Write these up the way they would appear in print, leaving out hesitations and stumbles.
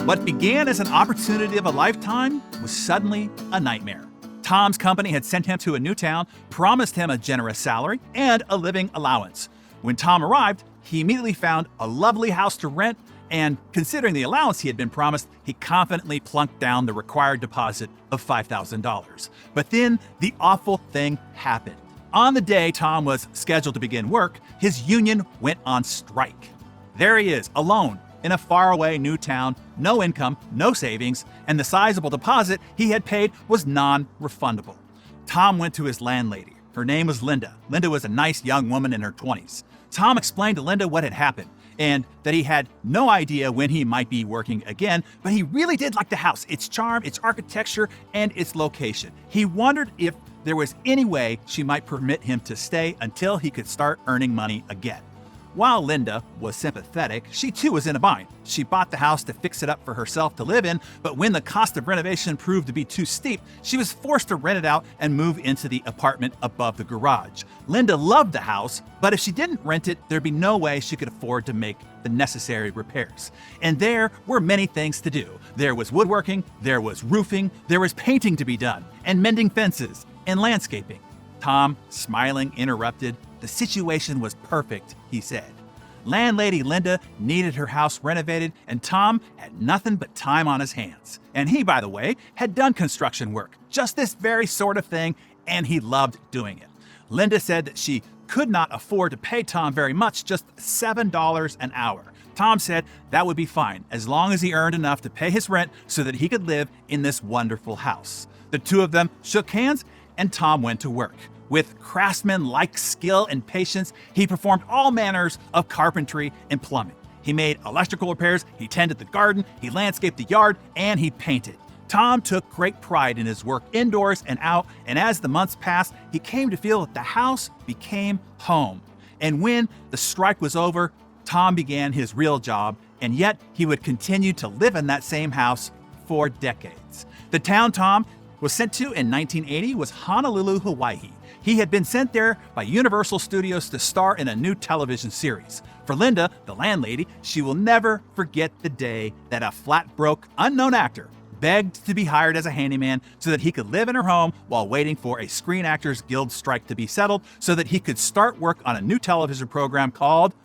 What began as an opportunity of a lifetime was suddenly a nightmare. Tom's company had sent him to a new town, promised him a generous salary and a living allowance. When Tom arrived, he immediately found a lovely house to rent, and considering the allowance he had been promised, he confidently plunked down the required deposit of $5,000. But then the awful thing happened. On the day Tom was scheduled to begin work, his union went on strike. There he is, alone, in a faraway new town, no income, no savings, and the sizable deposit he had paid was non-refundable. Tom went to his landlady. Her name was Linda. Linda was a nice young woman in her 20s. Tom explained to Linda what had happened and that he had no idea when he might be working again, but he really did like the house, its charm, its architecture, and its location. He wondered if there was any way she might permit him to stay until he could start earning money again. While Linda was sympathetic, she too was in a bind. She bought the house to fix it up for herself to live in, but when the cost of renovation proved to be too steep, she was forced to rent it out and move into the apartment above the garage. Linda loved the house, but if she didn't rent it, there'd be no way she could afford to make the necessary repairs. And there were many things to do. There was woodworking, there was roofing, there was painting to be done, and mending fences, and landscaping. Tom, smiling, interrupted. The situation was perfect, he said. Landlady Linda needed her house renovated, and Tom had nothing but time on his hands. And he, by the way, had done construction work, just this very sort of thing, and he loved doing it. Linda said that she could not afford to pay Tom very much, just $7 an hour. Tom said that would be fine, as long as he earned enough to pay his rent so that he could live in this wonderful house. The two of them shook hands, and Tom went to work. With craftsman-like skill and patience, he performed all manners of carpentry and plumbing. He made electrical repairs, he tended the garden, he landscaped the yard, and he painted. Tom took great pride in his work indoors and out, and as the months passed, he came to feel that the house became home. And when the strike was over, Tom began his real job, and yet he would continue to live in that same house for decades. The town Tom was sent to in 1980 was Honolulu, Hawaii. He had been sent there by Universal Studios to star in a new television series. For Linda, the landlady, she will never forget the day that a flat-broke, unknown actor begged to be hired as a handyman so that he could live in her home while waiting for a Screen Actors Guild strike to be settled so that he could start work on a new television program called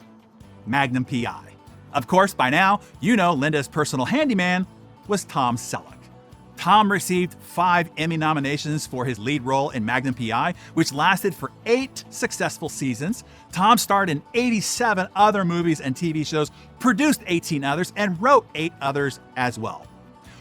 Magnum P.I. Of course, by now, you know Linda's personal handyman was Tom Selleck. Tom received 5 Emmy nominations for his lead role in Magnum P.I., which lasted for 8 successful seasons. Tom starred in 87 other movies and TV shows, produced 18 others, and wrote 8 others as well.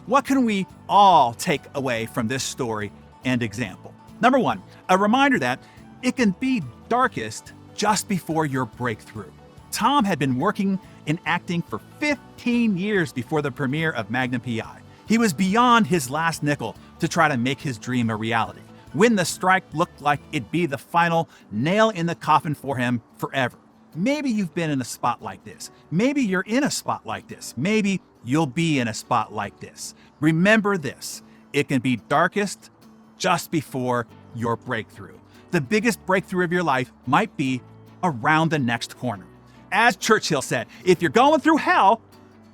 What can we all take away from this story and example? Number 1, a reminder that it can be darkest just before your breakthrough. Tom had been working in acting for 15 years before the premiere of Magnum P.I. He was beyond his last nickel to try to make his dream a reality, when the strike looked like it'd be the final nail in the coffin for him forever. Maybe you've been in a spot like this. Maybe you're in a spot like this. Maybe you'll be in a spot like this. Remember this, it can be darkest just before your breakthrough. The biggest breakthrough of your life might be around the next corner. As Churchill said, if you're going through hell,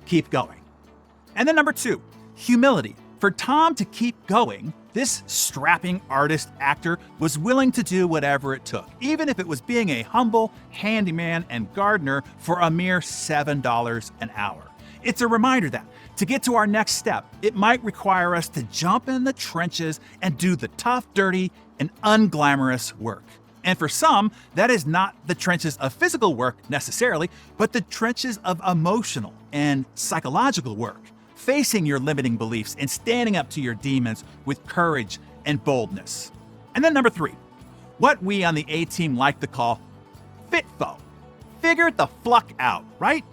keep going. And then number 2, humility. For Tom to keep going, this strapping artist actor was willing to do whatever it took, even if it was being a humble handyman and gardener for a mere $7 an hour. It's a reminder that to get to our next step, it might require us to jump in the trenches and do the tough, dirty, and unglamorous work. And for some, that is not the trenches of physical work necessarily, but the trenches of emotional and psychological work. Facing your limiting beliefs and standing up to your demons with courage and boldness. And then number 3, what we on the A-Team like to call FITFO. Figure the fluck out, right?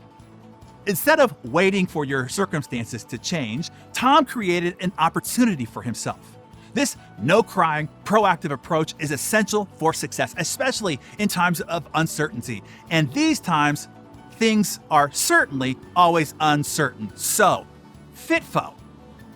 Instead of waiting for your circumstances to change, Tom created an opportunity for himself. This no-crying, proactive approach is essential for success, especially in times of uncertainty. And these times, things are certainly always uncertain. So, FITFO.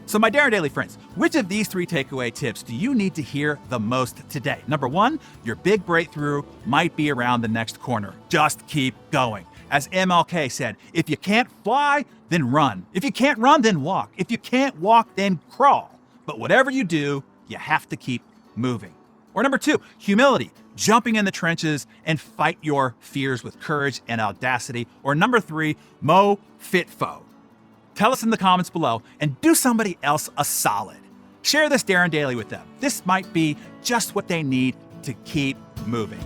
So my daily friends, which of these 3 takeaway tips do you need to hear the most today? Number 1, your big breakthrough might be around the next corner. Just keep going. As MLK said, if you can't fly, then run. If you can't run, then walk. If you can't walk, then crawl. But whatever you do, you have to keep moving. Or number 2, humility, jumping in the trenches and fight your fears with courage and audacity. Or number 3, Mo Fit Fo. Tell us in the comments below and do somebody else a solid. Share this Darren Daily with them. This might be just what they need to keep moving.